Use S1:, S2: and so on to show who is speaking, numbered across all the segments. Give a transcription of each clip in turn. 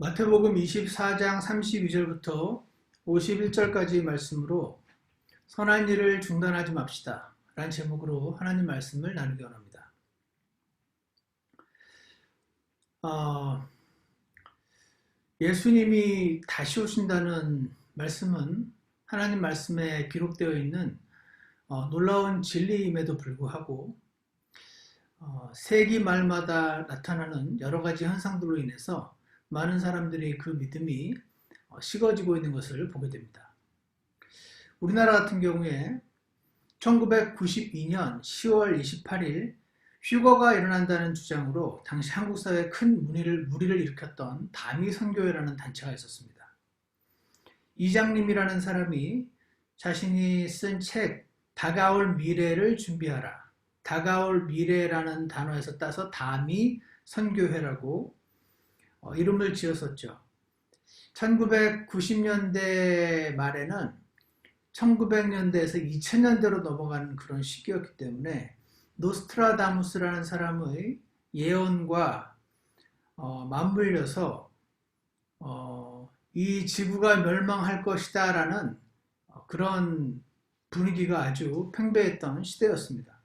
S1: 마태복음 24장 32절부터 51절까지 말씀으로 선한 일을 중단하지 맙시다 라는 제목으로 하나님 말씀을 나누기 원합니다. 예수님이 다시 오신다는 말씀은 하나님 말씀에 기록되어 있는 놀라운 진리임에도 불구하고 세기 말마다 나타나는 여러 가지 현상들로 인해서 많은 사람들이 그 믿음이 식어지고 있는 것을 보게 됩니다. 우리나라 같은 경우에 1992년 10월 28일 휴거가 일어난다는 주장으로 당시 한국 사회에 큰 무리를 일으켰던 다미선교회라는 단체가 있었습니다. 이장님이라는 사람이 자신이 쓴 책 다가올 미래를 준비하라, 다가올 미래라는 단어에서 따서 다미선교회라고 이름을 지었었죠. 1990년대 말에는 1900년대에서 2000년대로 넘어가는 그런 시기였기 때문에 노스트라다무스라는 사람의 예언과 맞물려서 이 지구가 멸망할 것이다 라는 그런 분위기가 아주 팽배했던 시대였습니다.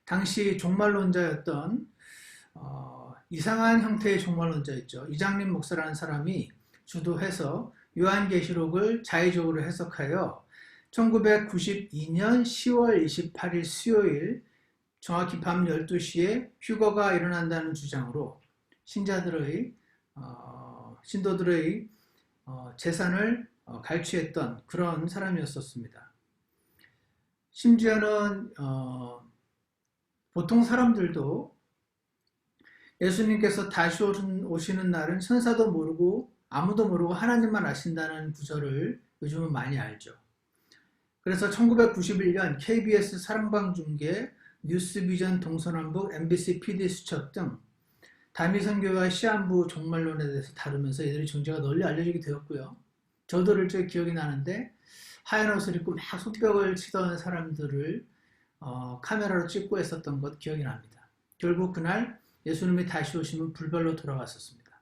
S1: 당시 종말론자였던 이상한 형태의 종말론자였죠. 이장림 목사라는 사람이 주도해서 요한계시록을 자의적으로 해석하여 1992년 10월 28일 수요일 정확히 밤 12시에 휴거가 일어난다는 주장으로 신도들의 재산을 갈취했던 그런 사람이었었습니다. 심지어는 보통 사람들도 예수님께서 다시 오시는 날은 천사도 모르고 아무도 모르고 하나님만 아신다는 구절을 요즘은 많이 알죠. 그래서 1991년 KBS 사랑방중계, 뉴스비전 동서남북, MBC PD수첩 등 다미선교와 시한부 종말론에 대해서 다루면서 이들의 존재가 널리 알려지게 되었고요. 저도 일찍 기억이 나는데 하얀 옷을 입고 막 손뼉을 치던 사람들을 카메라로 찍고 했었던 것 기억이 납니다. 결국 그날 예수님이 다시 오시면 불발로 돌아갔었습니다.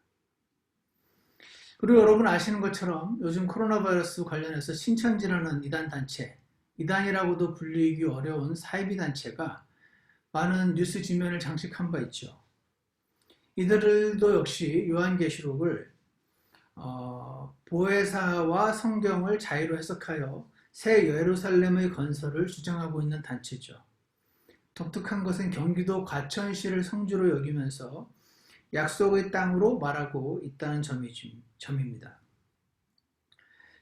S1: 그리고 여러분 아시는 것처럼 요즘 코로나 바이러스 관련해서 신천지라는 이단단체, 이단이라고도 불리기 어려운 사이비 단체가 많은 뉴스 지면을 장식한 바 있죠. 이들도 역시 요한계시록을 보혜사와 성경을 자의로 해석하여 새 예루살렘의 건설을 주장하고 있는 단체죠. 독특한 것은 경기도 과천시를 성주로 여기면서 약속의 땅으로 말하고 있다는 점입니다.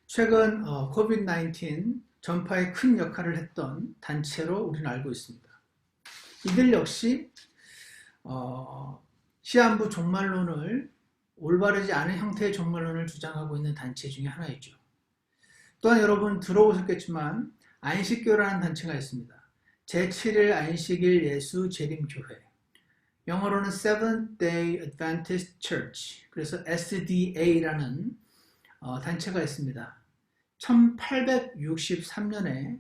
S1: 최근 COVID-19 전파에 큰 역할을 했던 단체로 우리는 알고 있습니다. 이들 역시 시한부 종말론을 올바르지 않은 형태의 종말론을 주장하고 있는 단체 중에 하나이죠. 또한 여러분 들어보셨겠지만 안식교라는 단체가 있습니다. 제7일 안식일 예수 재림교회, 영어로는 Seventh Day Adventist Church, 그래서 SDA라는 단체가 있습니다. 1863년에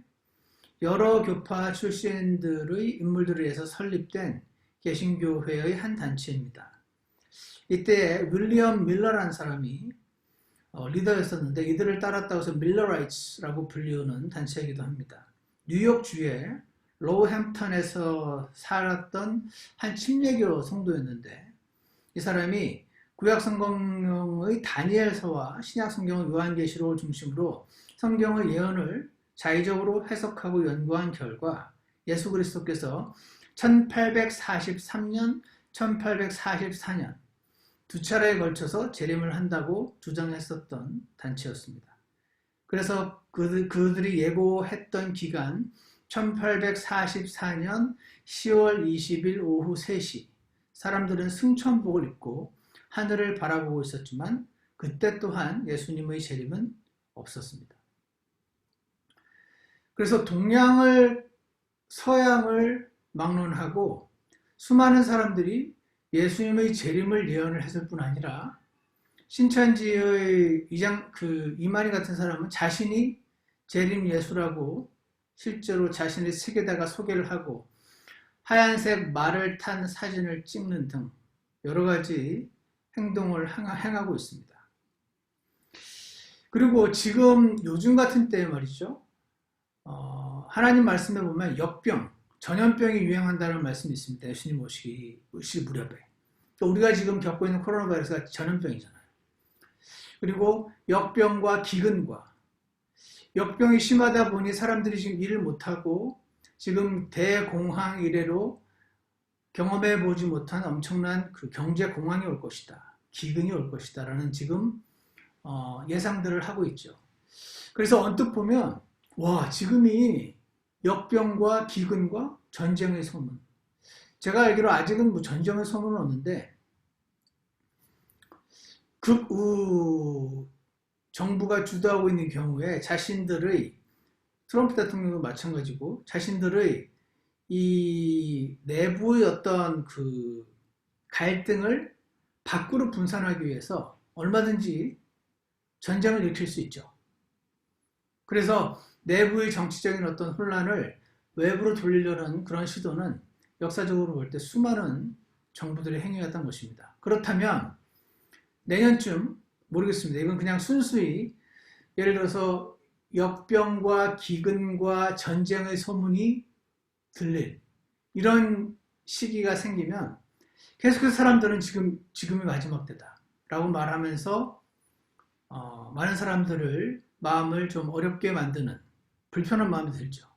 S1: 여러 교파 출신들의 인물들에 의해서 설립된 개신교회의 한 단체입니다. 이때 윌리엄 밀러라는 사람이 리더였었는데 이들을 따랐다고 해서 밀러라이츠라고 불리우는 단체이기도 합니다. 뉴욕주에 로우햄턴에서 살았던 한 침례교 성도였는데 이 사람이 구약성경의 다니엘서와 신약성경의 요한계시록을 중심으로 성경의 예언을 자의적으로 해석하고 연구한 결과 예수 그리스도께서 1843년, 1844년 두 차례에 걸쳐서 재림을 한다고 주장했었던 단체였습니다. 그래서 그들이 예고했던 기간 1844년 10월 20일 오후 3시 사람들은 승천복을 입고 하늘을 바라보고 있었지만 그때 또한 예수님의 재림은 없었습니다. 그래서 동양을 서양을 막론하고 수많은 사람들이 예수님의 재림을 예언을 했을 뿐 아니라 신천지의 이만희 같은 사람은 자신이 재림 예수라고 실제로 자신의 책에다가 소개를 하고 하얀색 말을 탄 사진을 찍는 등 여러 가지 행동을 행하고 있습니다. 그리고 지금 요즘 같은 때에 말이죠. 하나님 말씀에 보면 역병, 전염병이 유행한다는 말씀이 있습니다. 예수님 오시기 무렵에. 우리가 지금 겪고 있는 코로나 바이러스가 전염병이잖아요. 그리고 역병과 기근과 역병이 심하다 보니 사람들이 지금 일을 못하고 지금 대공황 이래로 경험해 보지 못한 엄청난 그 경제 공황이 올 것이다. 기근이 올 것이다. 라는 지금 예상들을 하고 있죠. 그래서 언뜻 보면 와, 지금이 역병과 기근과 전쟁의 소문. 제가 알기로 아직은 뭐 전쟁의 소문은 없는데 극우 정부가 주도하고 있는 경우에 자신들의 트럼프 대통령도 마찬가지고 자신들의 이 내부의 어떤 그 갈등을 밖으로 분산하기 위해서 얼마든지 전쟁을 일으킬 수 있죠. 그래서 내부의 정치적인 어떤 혼란을 외부로 돌리려는 그런 시도는 역사적으로 볼 때 수많은 정부들의 행위였던 것입니다. 그렇다면 내년쯤 모르겠습니다. 이건 그냥 순수히 예를 들어서 역병과 기근과 전쟁의 소문이 들릴 이런 시기가 생기면 계속해서 사람들은 지금이 마지막 때다 라고 말하면서 많은 사람들을 마음을 좀 어렵게 만드는 불편한 마음이 들죠.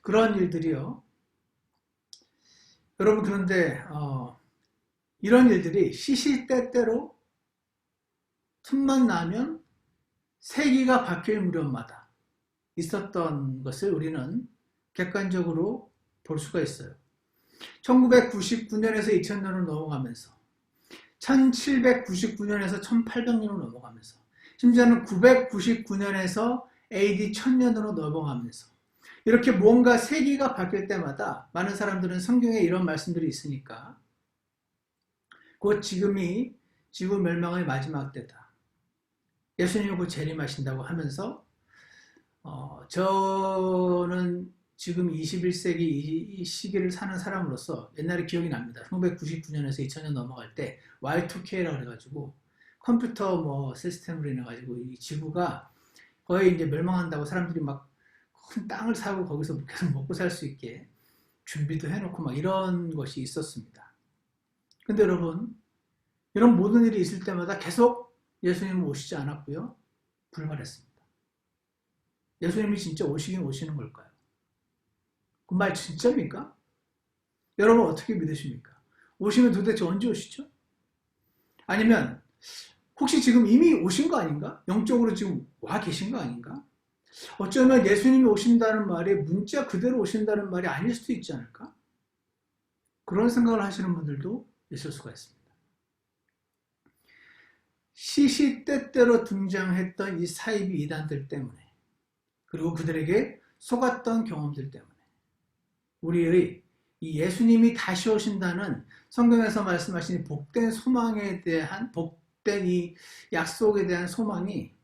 S1: 그런 일들이요. 여러분 그런데 이런 일들이 시시때때로 틈만 나면 세기가 바뀔 무렵마다 있었던 것을 우리는 객관적으로 볼 수가 있어요. 1999년에서 2000년으로 넘어가면서 1799년에서 1800년으로 넘어가면서 심지어는 999년에서 AD 1000년으로 넘어가면서 이렇게 뭔가 세기가 바뀔 때마다 많은 사람들은 성경에 이런 말씀들이 있으니까 곧 지금이 지구 멸망의 마지막 때다. 예수님이 곧 재림하신다고 하면서 저는 지금 21세기 이 시기를 사는 사람으로서 옛날에 기억이 납니다. 1999년에서 2000년 넘어갈 때 Y2K라고 해가지고 컴퓨터 뭐 시스템으로 인해가지고 이 지구가 거의 이제 멸망한다고 사람들이 막 큰 땅을 사고 거기서 계속 먹고 살 수 있게 준비도 해놓고 막 이런 것이 있었습니다. 근데 여러분, 이런 모든 일이 있을 때마다 계속 예수님은 오시지 않았고요. 불말했습니다. 예수님이 진짜 오시긴 오시는 걸까요? 그 말 진짜입니까? 여러분 어떻게 믿으십니까? 오시면 도대체 언제 오시죠? 아니면 혹시 지금 이미 오신 거 아닌가? 영적으로 지금 와 계신 거 아닌가? 어쩌면 예수님이 오신다는 말이 문자 그대로 오신다는 말이 아닐 수도 있지 않을까? 그런 생각을 하시는 분들도 있을 수가 있습니다. 시시때때로 등장했던 이 사이비 이단들 때문에 그리고 그들에게 속았던 경험들 때문에 우리의 이 예수님이 다시 오신다는 성경에서 말씀하신 복된 소망에 대한 복된 이 약속에 대한 소망이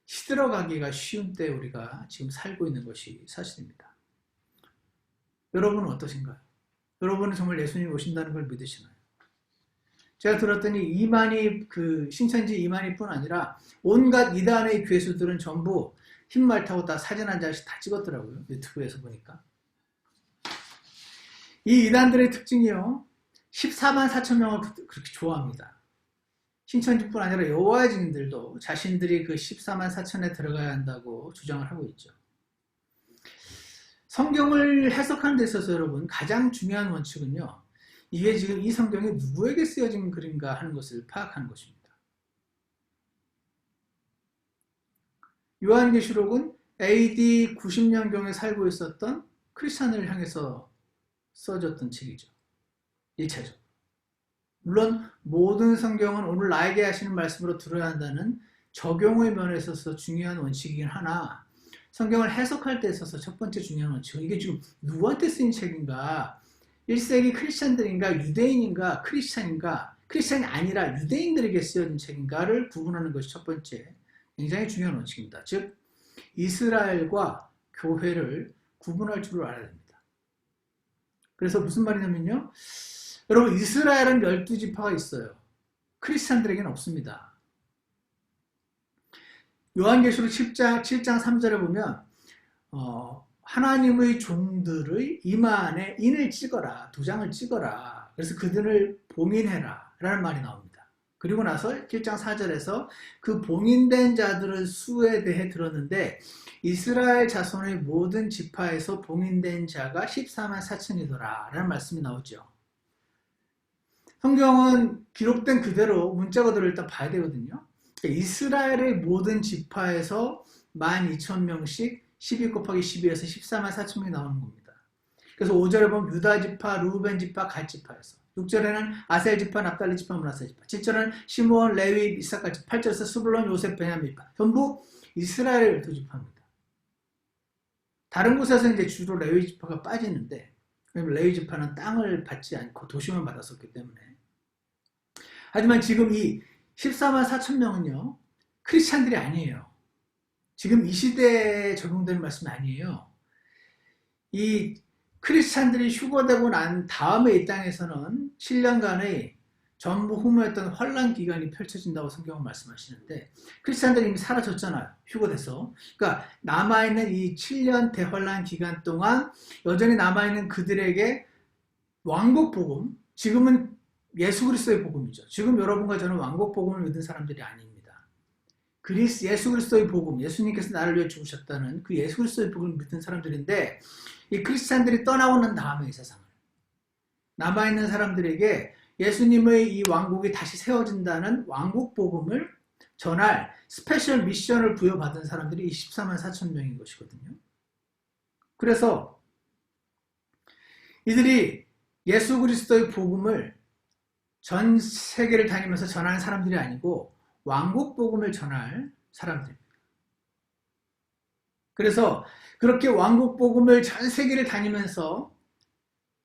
S1: 시들어가기가 쉬운 때 우리가 지금 살고 있는 것이 사실입니다. 여러분은 어떠신가요? 여러분은 정말 예수님이 오신다는 걸 믿으시나요? 제가 들었더니 신천지 이만희뿐 아니라 온갖 이단의 괴수들은 전부 흰말 타고 다 사진 한 장씩 다 찍었더라고요. 유튜브에서 보니까. 이 이단들의 특징이요. 14만 4천 명을 그렇게 좋아합니다. 신천지뿐 아니라 여호와의 증인들도 자신들이 그 14만 4천에 들어가야 한다고 주장을 하고 있죠. 성경을 해석하는 데 있어서 여러분 가장 중요한 원칙은요. 이게 지금 이 성경이 누구에게 쓰여진 글인가 하는 것을 파악하는 것입니다. 요한계시록은 AD 90년경에 살고 있었던 크리스찬을 향해서 써졌던 책이죠. 1차적으로. 물론 모든 성경은 오늘 나에게 하시는 말씀으로 들어야 한다는 적용의 면에 있어서 중요한 원칙이긴 하나 성경을 해석할 때 있어서 첫 번째 중요한 원칙은 이게 지금 누구한테 쓰인 책인가 1세기 크리스찬들인가 유대인인가 크리스찬인가 크리스찬이 아니라 유대인들에게 쓰여진 책인가를 구분하는 것이 첫 번째 굉장히 중요한 원칙입니다. 즉 이스라엘과 교회를 구분할 줄을 알아야 됩니다. 그래서 무슨 말이냐면요. 여러분 이스라엘은 12지파가 있어요. 크리스찬들에게는 없습니다. 요한계시록 7장 3절에 보면 하나님의 종들의 이마에 인을 찍어라, 도장을 찍어라. 그래서 그들을 봉인해라 라는 말이 나옵니다. 그리고 나서 7장 4절에서 그 봉인된 자들의 수에 대해 들었는데 이스라엘 자손의 모든 지파에서 봉인된 자가 14만 4천이더라 라는 말씀이 나오죠. 성경은 기록된 그대로 문자거들을 일단 봐야 되거든요. 이스라엘의 모든 지파에서 12,000명씩 12 곱하기 12에서 14만 4천 명이 나오는 겁니다. 그래서 5절에 보면 유다 지파, 루벤 지파, 갓 지파에서 6절에는 아셀 지파, 납달리 지파, 므낫세 지파 7절에는 시므온, 레위, 이사카 지파 8절에서 스불론, 요셉, 베냐민 지파 전부 이스라엘의 12지파입니다. 다른 곳에서 이제 주로 레위 지파가 빠지는데 왜냐면 레위 지파는 땅을 받지 않고 도시만 받았었기 때문에 하지만 지금 이 14만 4천 명은요 크리스찬들이 아니에요. 지금 이 시대에 적용되는 말씀이 아니에요. 이 크리스찬들이 휴거되고 난 다음에 이 땅에서는 7년간의 전부 후무했던 환란 기간이 펼쳐진다고 성경은 말씀하시는데 크리스찬들이 이미 사라졌잖아요. 휴거돼서. 그러니까 남아있는 이 7년 대환란 기간 동안 여전히 남아있는 그들에게 왕국 복음, 지금은 예수 그리스도의 복음이죠. 지금 여러분과 저는 왕국 복음을 믿는 사람들이 아닙니다. 예수 그리스도의 복음, 예수님께서 나를 위해 죽으셨다는 그 예수 그리스도의 복음을 믿는 사람들인데 이 크리스찬들이 떠나고 난 다음에 이 세상을 남아있는 사람들에게 예수님의 이 왕국이 다시 세워진다는 왕국 복음을 전할 스페셜 미션을 부여받은 사람들이 24만 4천 명인 것이거든요. 그래서 이들이 예수 그리스도의 복음을 전 세계를 다니면서 전하는 사람들이 아니고 왕국 복음을 전할 사람들입니다. 그래서 그렇게 왕국 복음을 전 세계를 다니면서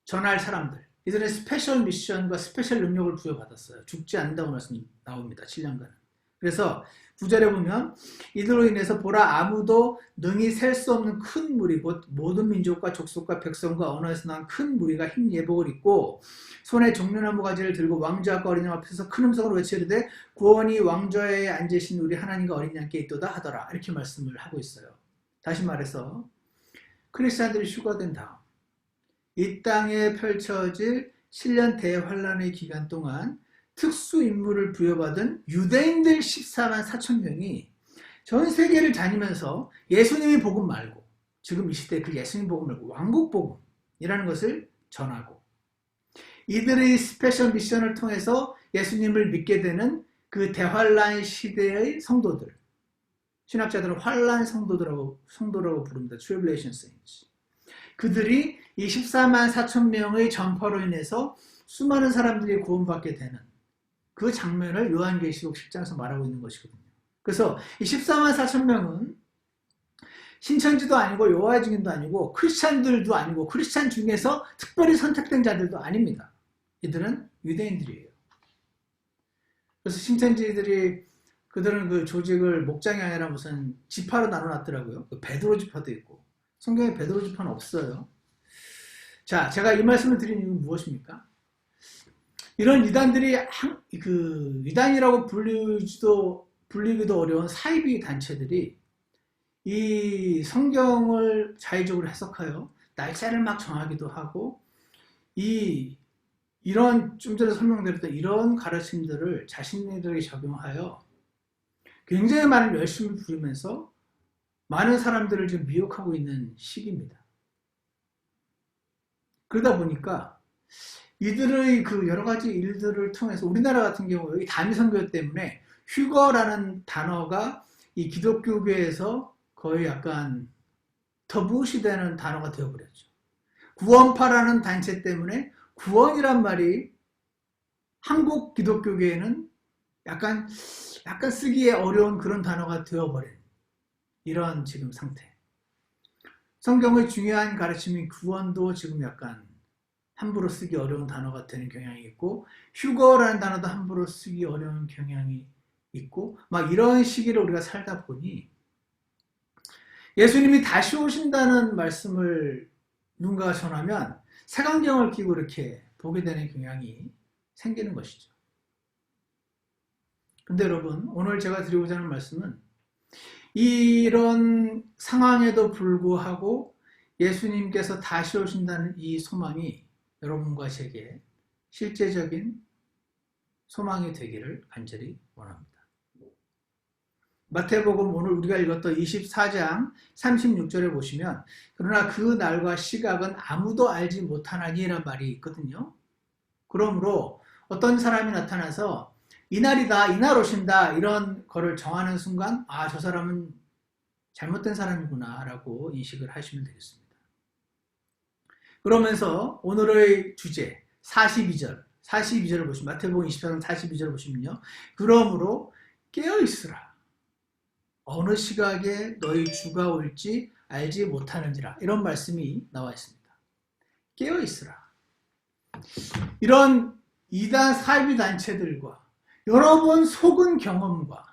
S1: 전할 사람들, 이들은 스페셜 미션과 스페셜 능력을 부여받았어요. 죽지 않는다고 말씀이 나옵니다. 7년간. 그래서 9절에 보면 이들로 인해서 보라 아무도 능히 셀 수 없는 큰 무리 곧 모든 민족과 족속과 백성과 언어에서 난 큰 무리가 흰 예복을 입고 손에 종려나무 가지를 들고 왕자와 어린 양 앞에서 큰 음성으로 외치르되 구원이 왕좌에 앉으신 우리 하나님과 어린 양께 있도다 하더라. 이렇게 말씀을 하고 있어요. 다시 말해서 크리스찬들이 휴거된 다음 이 땅에 펼쳐질 7년 대환란의 기간 동안 특수 임무를 부여받은 유대인들 14만 4천 명이 전 세계를 다니면서 예수님의 복음 말고 지금 이 시대에 그 예수님 복음 말고 왕국 복음이라는 것을 전하고 이들의 스페셜 미션을 통해서 예수님을 믿게 되는 그 대환란 시대의 성도들, 신학자들은 환란 성도라고 부릅니다. Tribulation Saints. 그들이 이 14만 4천 명의 전파로 인해서 수많은 사람들이 구원받게 되는 그 장면을 요한계시록 10장에서 말하고 있는 것이거든요. 그래서 이 14만 4천 명은 신천지도 아니고 여호와의 증인도 아니고 크리스찬들도 아니고 크리스찬 중에서 특별히 선택된 자들도 아닙니다. 이들은 유대인들이에요. 그래서 신천지들이 그들은 그 조직을 목장이 아니라 무슨 지파로 나눠놨더라고요. 그 베드로 지파도 있고 성경에 베드로 지파는 없어요. 자, 제가 이 말씀을 드린 이유는 무엇입니까? 이런 이단들이 그 이단이라고 불리기도 어려운 사이비 단체들이 이 성경을 자의적으로 해석하여 날짜를 막 정하기도 하고 이런 좀 전에 설명드렸던 이런 가르침들을 자신들에게 적용하여 굉장히 많은 열심을 부리면서 많은 사람들을 지금 미혹하고 있는 시기입니다. 그러다 보니까 이들의 그 여러 가지 일들을 통해서 우리나라 같은 경우 여기 단위선교 때문에 휴거라는 단어가 이 기독교계에서 거의 약간 터부시되는 단어가 되어버렸죠. 구원파라는 단체 때문에 구원이란 말이 한국 기독교계에는 약간 쓰기에 어려운 그런 단어가 되어버린 이런 지금 상태. 성경의 중요한 가르침인 구원도 지금 약간 함부로 쓰기 어려운 단어가 되는 경향이 있고 휴거라는 단어도 함부로 쓰기 어려운 경향이 있고 막 이런 시기를 우리가 살다 보니 예수님이 다시 오신다는 말씀을 누군가가 전하면 색안경을 끼고 이렇게 보게 되는 경향이 생기는 것이죠. 근데 여러분, 오늘 제가 드리고자 하는 말씀은 이런 상황에도 불구하고 예수님께서 다시 오신다는 이 소망이 여러분과 제게 실제적인 소망이 되기를 간절히 원합니다. 마태복음 오늘 우리가 읽었던 24장 36절에 보시면 그러나 그 날과 시각은 아무도 알지 못하나니라는 말이 있거든요. 그러므로 어떤 사람이 나타나서 이날이다, 이날 오신다 이런 거를 정하는 순간 아, 저 사람은 잘못된 사람이구나 라고 인식을 하시면 되겠습니다. 그러면서 오늘의 주제 42절을 보시면 마태복음 24장 42절을 보시면요. 그러므로 깨어있으라. 어느 시각에 너희 주가 올지 알지 못하는지라 이런 말씀이 나와 있습니다. 깨어있으라. 이런 이단 사이비 단체들과 여러 번 속은 경험과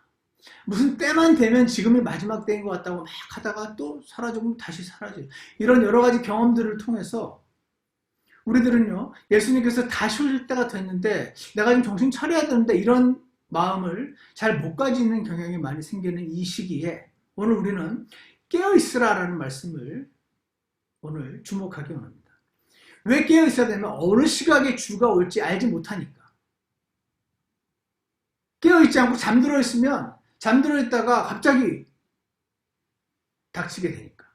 S1: 무슨 때만 되면 지금이 마지막 때인 것 같다고 막 하다가 또 사라지고 다시 사라지고 이런 여러 가지 경험들을 통해서 우리들은요 예수님께서 다시 오실 때가 됐는데 내가 지금 정신 차려야 되는데 이런 마음을 잘 못 가지는 경향이 많이 생기는 이 시기에 오늘 우리는 깨어있으라라는 말씀을 오늘 주목하기 원합니다. 왜 깨어있어야 되면 어느 시각에 주가 올지 알지 못하니까. 깨어있지 않고 잠들어 있으면 잠들어 있다가 갑자기 닥치게 되니까.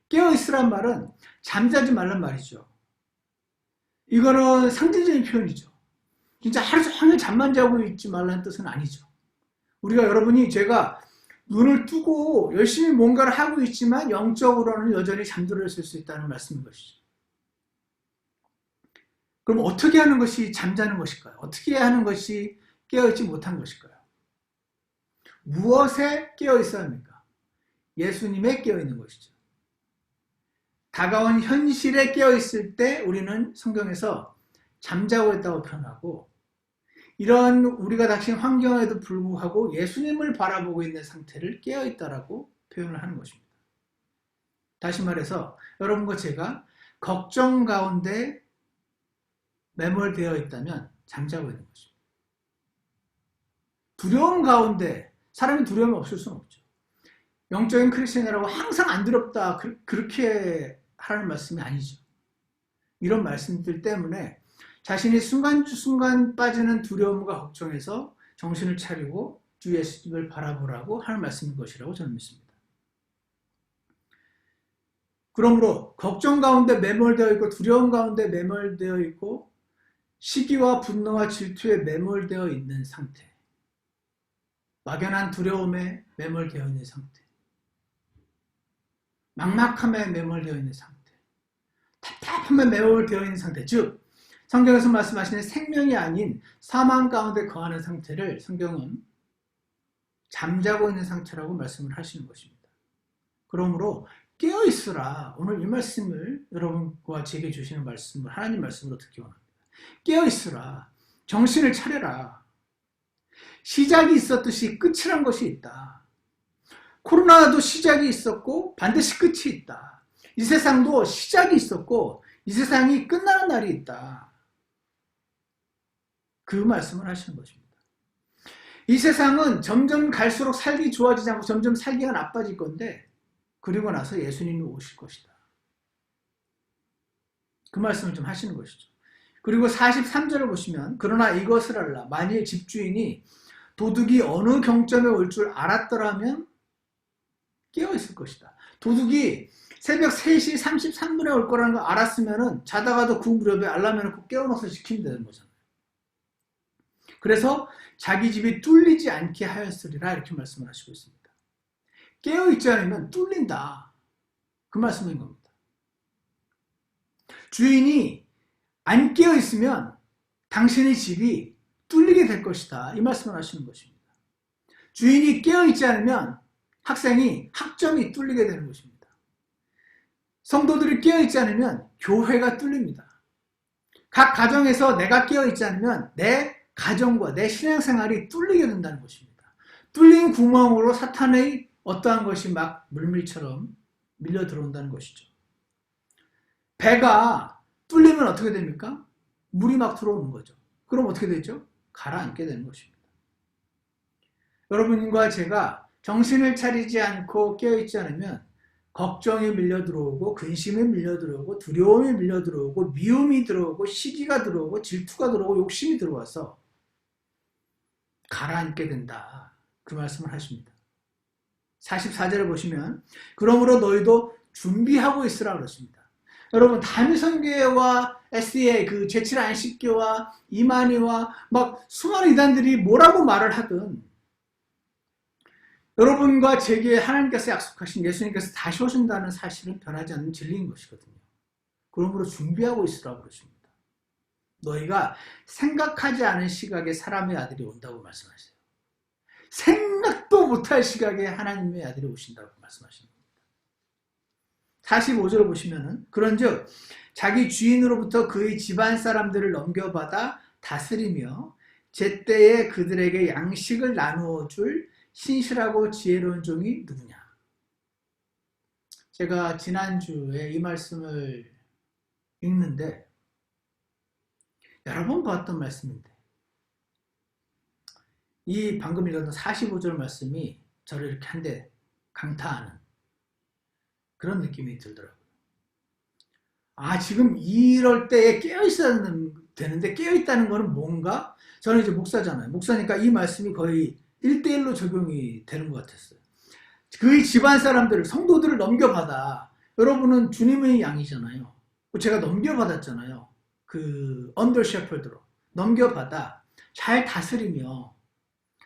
S1: 깨어있으란 말은 잠자지 말란 말이죠. 이거는 상징적인 표현이죠. 진짜 하루 종일 잠만 자고 있지 말라는 뜻은 아니죠. 우리가 여러분이 제가 눈을 뜨고 열심히 뭔가를 하고 있지만 영적으로는 여전히 잠들어 있을 수 있다는 말씀인 것이죠. 그럼 어떻게 하는 것이 잠자는 것일까요? 어떻게 하는 것이 깨어있지 못한 것일까요? 무엇에 깨어있어야 합니까? 예수님에 깨어있는 것이죠. 다가온 현실에 깨어있을 때 우리는 성경에서 잠자고 있다고 표현하고 이런 우리가 닥친 환경에도 불구하고 예수님을 바라보고 있는 상태를 깨어있다라고 표현을 하는 것입니다. 다시 말해서 여러분과 제가 걱정 가운데 매몰되어 있다면 잠자고 있는 것입니다. 두려움 가운데 사람이 두려움이 없을 수는 없죠. 영적인 크리스천이라고 항상 안 두렵다 그렇게 하라는 말씀이 아니죠. 이런 말씀들 때문에 자신이 순간순간 빠지는 두려움과 걱정에서 정신을 차리고 주 예수님을 바라보라고 하는 말씀인 것이라고 저는 믿습니다. 그러므로 걱정 가운데 매몰되어 있고 두려움 가운데 매몰되어 있고 시기와 분노와 질투에 매몰되어 있는 상태, 막연한 두려움에 매몰되어 있는 상태, 막막함에 매몰되어 있는 상태, 답답함에 매몰되어 있는 상태, 즉 성경에서 말씀하시는 생명이 아닌 사망 가운데 거하는 상태를 성경은 잠자고 있는 상태라고 말씀을 하시는 것입니다. 그러므로 깨어있으라. 오늘 이 말씀을 여러분과 제게 주시는 말씀을 하나님 말씀으로 듣기 원합니다. 깨어있으라. 정신을 차려라. 시작이 있었듯이 끝이란 것이 있다. 코로나도 시작이 있었고 반드시 끝이 있다. 이 세상도 시작이 있었고 이 세상이 끝나는 날이 있다. 그 말씀을 하시는 것입니다. 이 세상은 점점 갈수록 살기 좋아지지 않고 점점 살기가 나빠질 건데 그리고 나서 예수님이 오실 것이다. 그 말씀을 좀 하시는 것이죠. 그리고 43절을 보시면 그러나 이것을 알라. 만일 집주인이 도둑이 어느 경점에 올 줄 알았더라면 깨어있을 것이다. 도둑이 새벽 3시 33분에 올 거라는 걸 알았으면 자다가도 그 무렵에 알람 해놓고 깨워놓아서 지키면 되는 거잖아요. 그래서 자기 집이 뚫리지 않게 하였으리라 이렇게 말씀을 하시고 있습니다. 깨어있지 않으면 뚫린다. 그 말씀인 겁니다. 주인이 안 깨어있으면 당신의 집이 뚫리게 될 것이다. 이 말씀을 하시는 것입니다. 주인이 깨어있지 않으면 학생이 학점이 뚫리게 되는 것입니다. 성도들이 깨어있지 않으면 교회가 뚫립니다. 각 가정에서 내가 깨어있지 않으면 내 가정과 내 신앙생활이 뚫리게 된다는 것입니다. 뚫린 구멍으로 사탄의 어떠한 것이 막 물밀처럼 밀려 들어온다는 것이죠. 배가 뚫리면 어떻게 됩니까? 물이 막 들어오는 거죠. 그럼 어떻게 되죠? 가라앉게 되는 것입니다. 여러분과 제가 정신을 차리지 않고 깨어있지 않으면 걱정이 밀려 들어오고 근심이 밀려 들어오고 두려움이 밀려 들어오고 미움이 들어오고 시기가 들어오고 질투가 들어오고 욕심이 들어와서 가라앉게 된다. 그 말씀을 하십니다. 44절을 보시면 그러므로 너희도 준비하고 있으라 그러십니다. 여러분 다미성교회와 SDA 그 제7 안식교와 이만희와 막 수많은 이단들이 뭐라고 말을 하든 여러분과 제게 하나님께서 약속하신 예수님께서 다시 오신다는 사실은 변하지 않는 진리인 것이거든요. 그러므로 준비하고 있으라고 그러십니다. 너희가 생각하지 않은 시각에 사람의 아들이 온다고 말씀하세요. 생각도 못할 시각에 하나님의 아들이 오신다고 말씀하십니다. 45절을 보시면은 그런즉 자기 주인으로부터 그의 집안 사람들을 넘겨받아 다스리며 제때에 그들에게 양식을 나누어 줄 신실하고 지혜로운 종이 누구냐? 제가 지난주에 이 말씀을 읽는데 여러 번 봤던 말씀인데 이 방금 읽었던 45절 말씀이 저를 이렇게 한 대 강타하는 그런 느낌이 들더라고요. 아, 지금 이럴 때에 깨어있어야 되는데 깨어있다는 거는 뭔가? 저는 이제 목사잖아요. 목사니까 이 말씀이 거의 1대1로 적용이 되는 것 같았어요. 그의 집안 사람들을, 성도들을 넘겨받아. 여러분은 주님의 양이잖아요. 제가 넘겨받았잖아요. 그 언더 셰퍼드로 넘겨받아 잘 다스리며,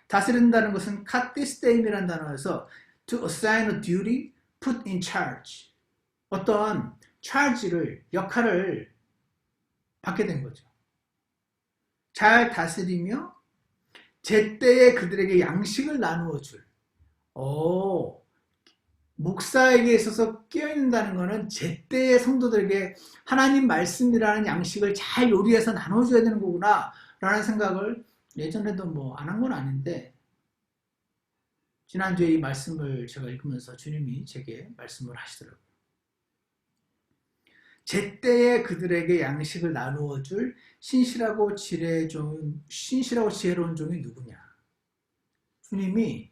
S1: 다스린다는 것은 카티스테임이라는 단어에서 to assign a duty, put in charge, 어떤 charge를, 역할을 받게 된 거죠. 잘 다스리며 제때에 그들에게 양식을 나누어 줄. 목사에게 있어서 깨어있는다는 것은 제때에 성도들에게 하나님 말씀이라는 양식을 잘 요리해서 나눠줘야 되는 거구나 라는 생각을 예전에도 뭐 안 한 건 아닌데 지난주에 이 말씀을 제가 읽으면서 주님이 제게 말씀을 하시더라고요. 제때에 그들에게 양식을 나누어 줄 신실하고 지혜로운 종이 누구냐? 주님이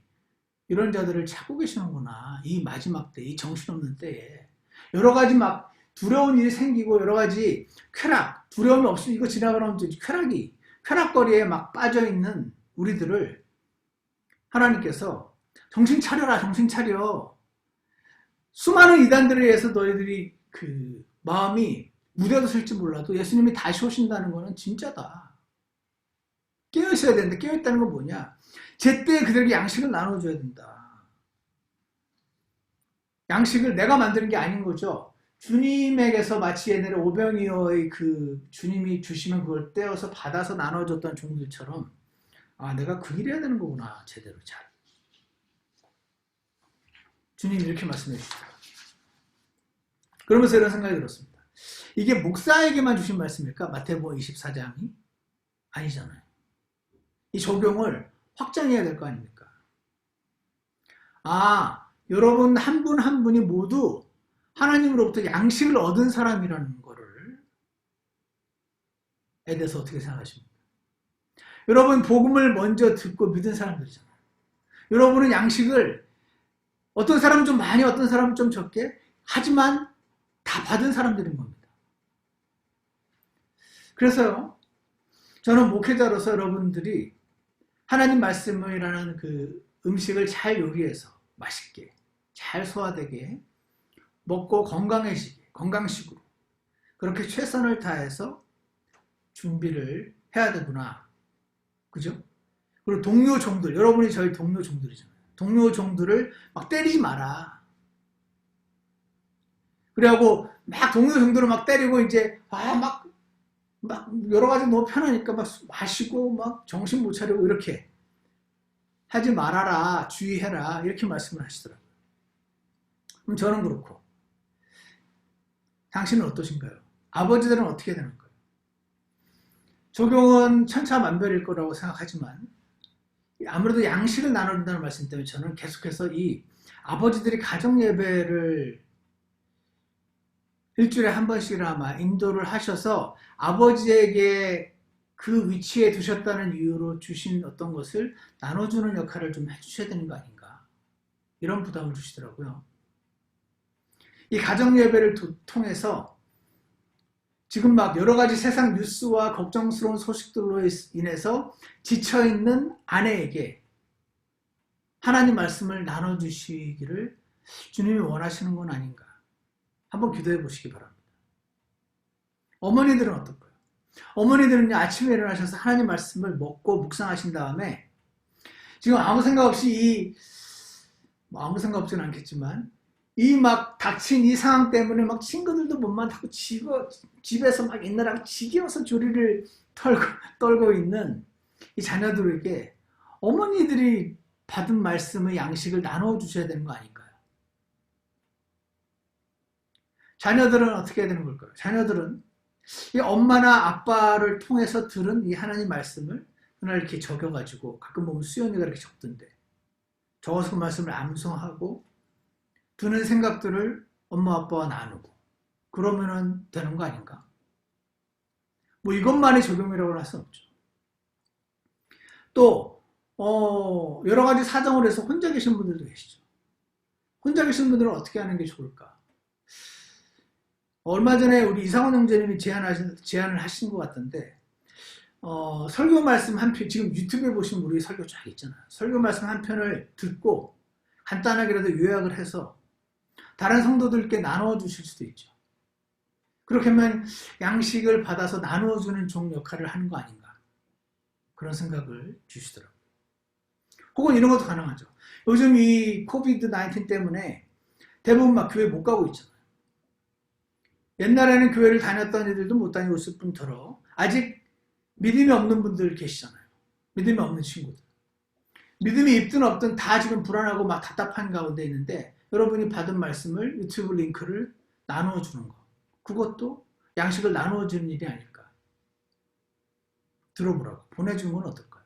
S1: 이런 자들을 찾고 계시는구나. 이 마지막 때, 이 정신없는 때에 여러 가지 막 두려운 일이 생기고 여러 가지 쾌락, 두려움이 없으면 이거 지나가면 쾌락거리에 막 빠져있는 우리들을 하나님께서 정신 차려라, 정신 차려. 수많은 이단들에 의해서 너희들이 그 마음이 무뎌도 쓸지 몰라도 예수님이 다시 오신다는 거는 진짜다. 깨어있어야 되는데 깨어있다는 건 뭐냐? 제때 그들에게 양식을 나눠줘야 된다. 양식을 내가 만드는 게 아닌 거죠. 주님에게서 마치 옛날에 오병이어의 그 주님이 주시면 그걸 떼어서 받아서 나눠줬던 종들처럼 아, 내가 그 일 해야 되는 거구나. 제대로 잘. 주님이 이렇게 말씀해 주시더라고요. 그러면서 이런 생각이 들었습니다. 이게 목사에게만 주신 말씀일까? 마태복음 24장이? 아니잖아요. 이 적용을 확장해야 될 거 아닙니까? 아, 여러분 한 분 한 분이 모두 하나님으로부터 양식을 얻은 사람이라는 거를 에 대해서 어떻게 생각하십니까? 여러분 복음을 먼저 듣고 믿은 사람들이잖아요. 여러분은 양식을 어떤 사람은 좀 많이 어떤 사람은 좀 적게 하지만 다 받은 사람들인 겁니다. 그래서요, 저는 목회자로서 여러분들이 하나님 말씀이라는 그 음식을 잘 요리해서 맛있게 잘 소화되게 먹고 건강해지게 건강식으로 그렇게 최선을 다해서 준비를 해야 되구나. 그죠? 그리고 동료 종들, 여러분이 저희 동료 종들이잖아요. 동료 종들을 막 때리지 마라. 그래갖고 막 동료 종들을 막 때리고 이제 막 여러 가지 너무 편하니까 막 마시고 막 정신 못 차리고 이렇게 하지 말아라, 주의해라 이렇게 말씀을 하시더라고요. 그럼 저는 그렇고 당신은 어떠신가요? 아버지들은 어떻게 되는 거예요? 적용은 천차만별일 거라고 생각하지만 아무래도 양식을 나눈다는 말씀 때문에 저는 계속해서 이 아버지들이 가정 예배를 일주일에 한 번씩이나마 인도를 하셔서 아버지에게 그 위치에 두셨다는 이유로 주신 어떤 것을 나눠주는 역할을 좀 해주셔야 되는 거 아닌가. 이런 부담을 주시더라고요. 이 가정 예배를 통해서 지금 막 여러 가지 세상 뉴스와 걱정스러운 소식들로 인해서 지쳐있는 아내에게 하나님 말씀을 나눠주시기를 주님이 원하시는 건 아닌가. 한번 기도해 보시기 바랍니다. 어머니들은 어떨까요? 어머니들은 아침에 일어나셔서 하나님 말씀을 먹고 묵상하신 다음에 지금 아무 생각 없이 아무 생각 없지는 않겠지만 이 막 닥친 이 상황 때문에 막 친구들도 못 만나고 집에서 막 있느라고 지겨워서 조리를 떨고 있는 이 자녀들에게 어머니들이 받은 말씀의 양식을 나눠 주셔야 되는 거 아닌가요? 자녀들은 어떻게 해야 되는 걸까요? 자녀들은 이 엄마나 아빠를 통해서 들은 이 하나님 말씀을 그날 이렇게 적여가지고 가끔 보면 수연이가 이렇게 적던데 적어서 그 말씀을 암송하고 드는 생각들을 엄마 아빠와 나누고 그러면은 되는 거 아닌가? 뭐 이것만이 적용이라고 할 수는 없죠. 또 여러 가지 사정을 해서 혼자 계신 분들도 계시죠. 혼자 계신 분들은 어떻게 하는 게 좋을까? 얼마 전에 우리 이상원 형제님이 제안을 하신 것 같던데 설교 말씀 한 편, 지금 유튜브에 보시면 우리 설교 쫙 있잖아요. 설교 말씀 한 편을 듣고 간단하게라도 요약을 해서 다른 성도들께 나누어 주실 수도 있죠. 그렇게 하면 양식을 받아서 나누어 주는 종 역할을 하는 거 아닌가. 그런 생각을 주시더라고요. 혹은 이런 것도 가능하죠. 요즘 이 코비드 19 때문에 대부분 막 교회 못 가고 있잖아요. 옛날에는 교회를 다녔던 애들도 못 다니고 있을 뿐더러 아직 믿음이 없는 분들 계시잖아요. 믿음이 없는 친구들. 믿음이 있든 없든 다 지금 불안하고 막 답답한 가운데 있는데 여러분이 받은 말씀을 유튜브 링크를 나누어 주는 거. 그것도 양식을 나누어 주는 일이 아닐까. 들어보라고. 보내주는 건 어떨까요?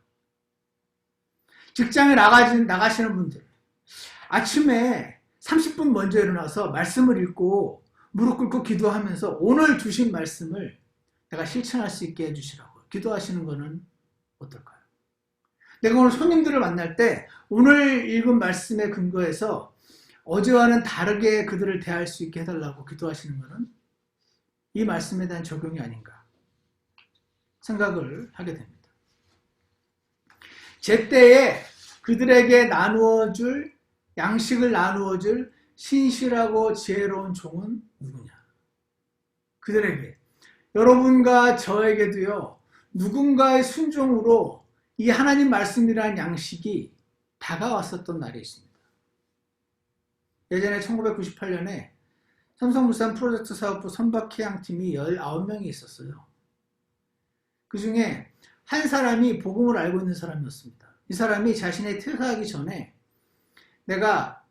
S1: 직장에 나가시는 분들. 아침에 30분 먼저 일어나서 말씀을 읽고 무릎 꿇고 기도하면서 오늘 주신 말씀을 내가 실천할 수 있게 해주시라고 기도하시는 거는 어떨까요? 내가 오늘 손님들을 만날 때 오늘 읽은 말씀에 근거해서 어제와는 다르게 그들을 대할 수 있게 해달라고 기도하시는 것은 이 말씀에 대한 적용이 아닌가 생각을 하게 됩니다. 제때에 그들에게 나누어줄 양식을 나누어줄 신실하고 지혜로운 종은 누구냐? 그들에게 여러분과 저에게도요 누군가의 순종으로 이 하나님 말씀이라는 양식이 다가왔었던 날이 있습니다. 예전에 1998년에 삼성물산 프로젝트 사업부 선박해양팀이 19명이 있었어요. 그 중에 한 사람이 복음을 알고 있는 사람이었습니다. 이 사람이 자신의 퇴사하기 전에 내가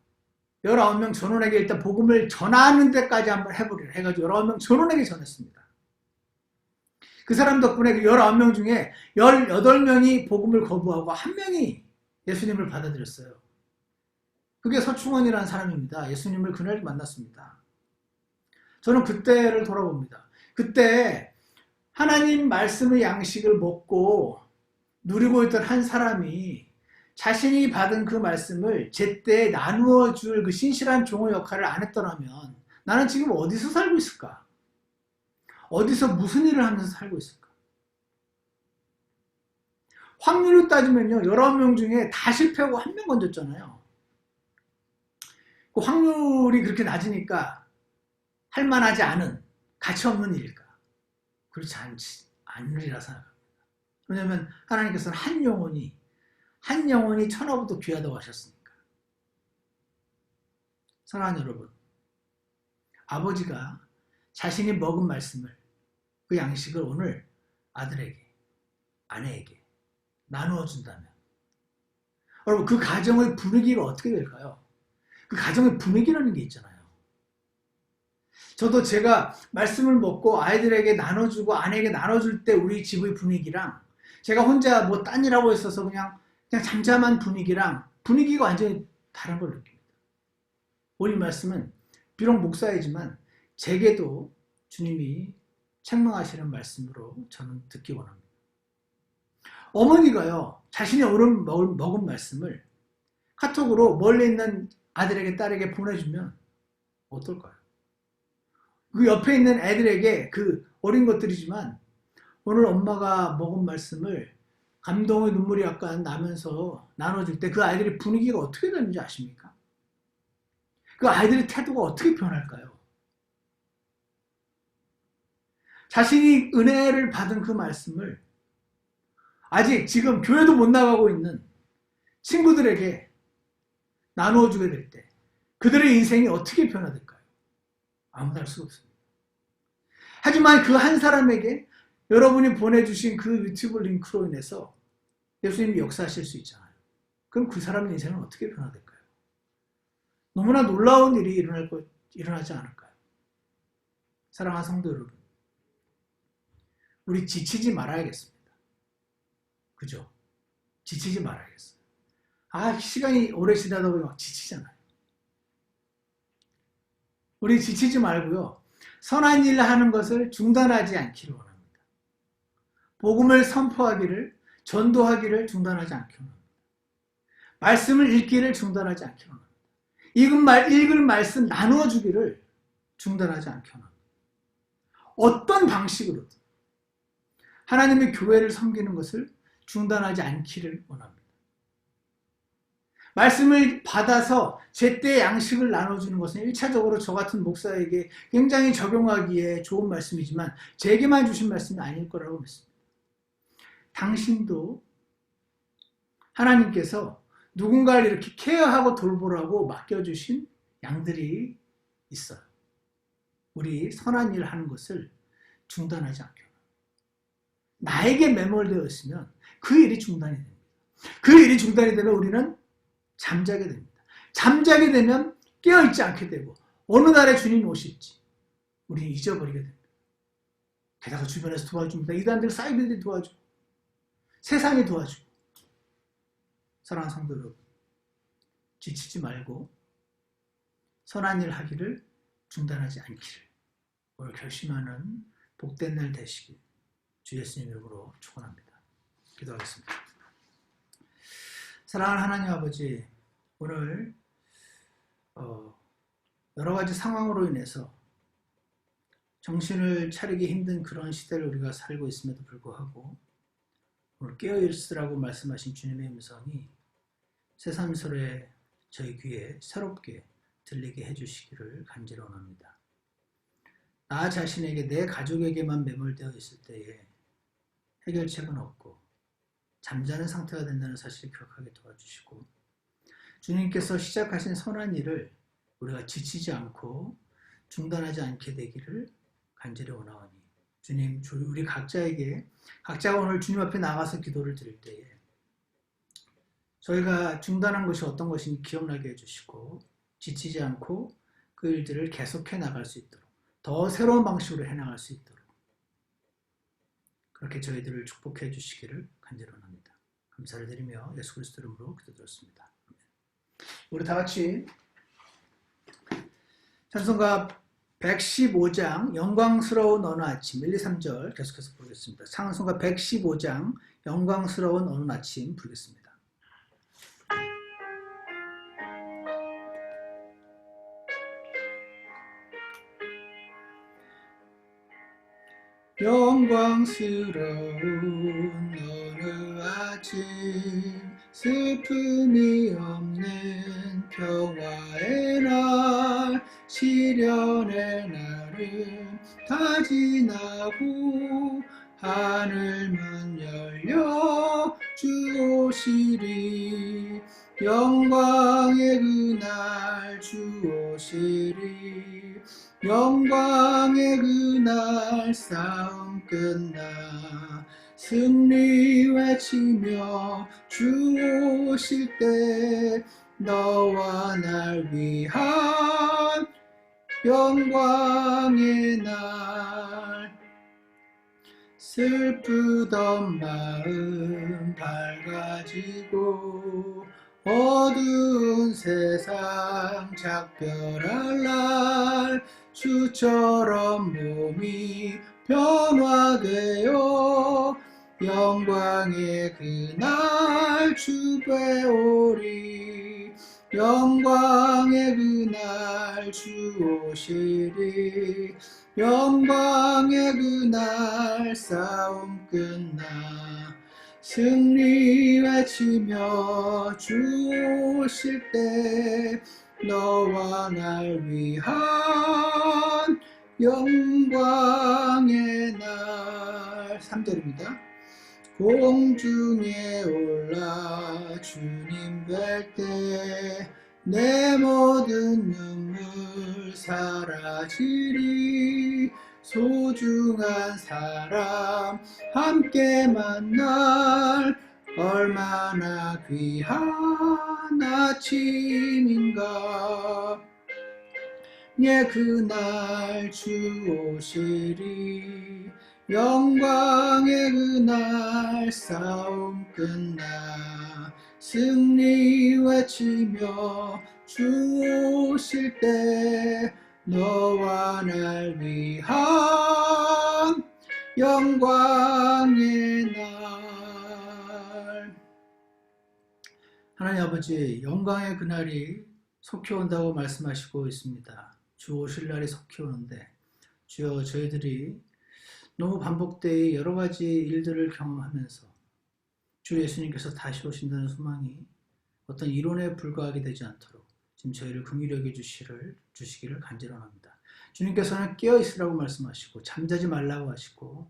S1: 19명 전원에게 일단 복음을 전하는 데까지 한번 해보리라 해가지고 19명 전원에게 전했습니다. 그 사람 덕분에 그 19명 중에 18명이 복음을 거부하고 한 명이 예수님을 받아들였어요. 그게 서충원이라는 사람입니다. 예수님을 그날 만났습니다. 저는 그때를 돌아봅니다. 그때 하나님 말씀의 양식을 먹고 누리고 있던 한 사람이 자신이 받은 그 말씀을 제때 나누어 줄 그 신실한 종의 역할을 안 했더라면 나는 지금 어디서 살고 있을까? 어디서 무슨 일을 하면서 살고 있을까? 확률로 따지면요. 19명 중에 다 실패하고 한 명 건졌잖아요. 그 확률이 그렇게 낮으니까 할만하지 않은, 가치 없는 일일까? 그렇지 않으리라 생각합니다. 왜냐하면 하나님께서는 한 영혼이 천하보다 귀하다고 하셨으니까. 사랑하는 여러분, 아버지가 자신이 먹은 말씀을, 그 양식을 오늘 아들에게, 아내에게 나누어 준다면 여러분 그 가정의 분위기가 어떻게 될까요? 그 가정의 분위기라는 게 있잖아요. 저도 제가 말씀을 먹고 아이들에게 나눠주고 아내에게 나눠줄 때 우리 집의 분위기랑 제가 혼자 뭐 딴 일하고 있어서 그냥 잠잠한 분위기랑 분위기가 완전히 다른 걸 느낍니다. 오늘 말씀은 비록 목사이지만 제게도 주님이 책망하시는 말씀으로 저는 듣기 원합니다. 어머니가요, 자신이 오늘 먹은 말씀을 카톡으로 멀리 있는 아들에게 딸에게 보내주면 어떨까요? 그 옆에 있는 애들에게 그 어린 것들이지만 오늘 엄마가 먹은 말씀을 감동의 눈물이 약간 나면서 나눠줄 때 그 아이들의 분위기가 어떻게 되는지 아십니까? 그 아이들의 태도가 어떻게 변할까요? 자신이 은혜를 받은 그 말씀을 아직 지금 교회도 못 나가고 있는 친구들에게 나누어주게 될 때 그들의 인생이 어떻게 변화될까요? 아무도 알 수가 없습니다. 하지만 그 한 사람에게 여러분이 보내주신 그 유튜브 링크로 인해서 예수님이 역사하실 수 있잖아요. 그럼 그 사람의 인생은 어떻게 변화될까요? 너무나 놀라운 일이 일어나지 않을까요? 사랑하는 성도 여러분, 우리 지치지 말아야겠습니다. 그죠? 지치지 말아야겠어요. 시간이 오래 지나다 보면 지치잖아요. 우리 지치지 말고요. 선한 일 하는 것을 중단하지 않기를 원합니다. 복음을 선포하기를, 전도하기를 중단하지 않기를 원합니다. 말씀을 읽기를 중단하지 않기를 원합니다. 읽을 말씀 나누어주기를 중단하지 않기를 원합니다. 어떤 방식으로든 하나님의 교회를 섬기는 것을 중단하지 않기를 원합니다. 말씀을 받아서 제때 양식을 나눠주는 것은 1차적으로 저 같은 목사에게 굉장히 적용하기에 좋은 말씀이지만 제게만 주신 말씀이 아닐 거라고 믿습니다. 당신도 하나님께서 누군가를 이렇게 케어하고 돌보라고 맡겨주신 양들이 있어요. 우리 선한 일을 하는 것을 중단하지 않게. 나에게 매몰되어 있으면 그 일이 중단이 됩니다. 그 일이 중단이 되면 우리는 잠자게 됩니다. 잠자게 되면 깨어있지 않게 되고 어느 날에 주님 오실지 우리는 잊어버리게 됩니다. 게다가 주변에서 도와줍니다. 이단들 사이비들이 도와주고 세상이 도와주고. 사랑하는 성도 여러분, 지치지 말고 선한 일 하기를 중단하지 않기를 오늘 결심하는 복된 날 되시길 주 예수님 이름으로 축원합니다. 기도하겠습니다. 사랑하는 하나님 아버지, 오늘 여러 가지 상황으로 인해서 정신을 차리기 힘든 그런 시대를 우리가 살고 있음에도 불구하고 오늘 깨어있으라고 말씀하신 주님의 음성이 새삼스레 저희 귀에 새롭게 들리게 해주시기를 간절히 원합니다. 나 자신에게 내 가족에게만 매몰되어 있을 때에 해결책은 없고 잠자는 상태가 된다는 사실을 기억하게 도와주시고 주님께서 시작하신 선한 일을 우리가 지치지 않고 중단하지 않게 되기를 간절히 원하오니 주님, 우리 각자가 오늘 주님 앞에 나가서 기도를 드릴 때에 저희가 중단한 것이 어떤 것인지 기억나게 해주시고 지치지 않고 그 일들을 계속해 나갈 수 있도록 더 새로운 방식으로 해나갈 수 있도록 그렇게 저희들을 축복해 주시기를 간절히 원합니다. 감사를 드리며 예수 그리스도 이름으로 기도드렸습니다. 우리 다 같이 찬송가 115장 영광스러운 어느 아침 1, 2, 3절 계속해서 부르겠습니다. 찬송가 115장 영광스러운 어느 아침 부르겠습니다. 영광스러운 어느 아침 슬픔이 없는 평화의 날 시련의 날은 다 지나고 하늘문 열려 주 오시리 영광의 그날 주 오시리 영광의 그날 싸움 끝나 승리 외치며 주 오실 때 너와 날 위한 영광의 날 슬프던 마음 밝아지고 어두운 세상 작별할 날 주처럼 몸이 변화되어 영광의 그날 주배오리 영광의 그날 주 오시리 영광의 그날 싸움 끝나 승리 외치며 주 오실 때 너와 날 위한 영광의 날 3절입니다. 공중에 올라 주님 뵐 때 내 모든 눈물 사라지리 소중한 사람 함께 만날 얼마나 귀한 아침인가 예 그날 주 오시리 영광의 그날 싸움 끝나 승리 외치며 주 오실 때 너와 날 위한 영광의 날 하나님 아버지 영광의 그날이 속히 온다고 말씀하시고 있습니다. 주 오실 날이 속히 오는데 주여 저희들이 너무 반복되어 여러 가지 일들을 경험하면서 주 예수님께서 다시 오신다는 소망이 어떤 이론에 불과하게 되지 않도록 지금 저희를 긍휼히 여겨 주시기를 간절합니다. 주님께서는 깨어있으라고 말씀하시고 잠자지 말라고 하시고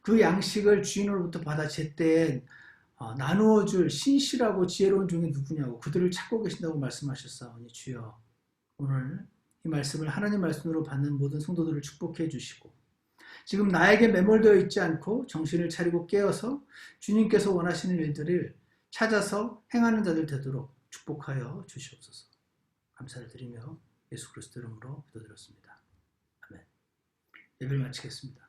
S1: 그 양식을 주인으로부터 받아 제때에 나누어 줄 신실하고 지혜로운 종이 누구냐고 그들을 찾고 계신다고 말씀하셨사오니 주여 오늘 이 말씀을 하나님 말씀으로 받는 모든 성도들을 축복해 주시고 지금 나에게 매몰되어 있지 않고 정신을 차리고 깨어서 주님께서 원하시는 일들을 찾아서 행하는 자들 되도록 축복하여 주시옵소서. 감사를 드리며 예수 그리스도 이름으로 기도드렸습니다. 아멘. 예배를 마치겠습니다.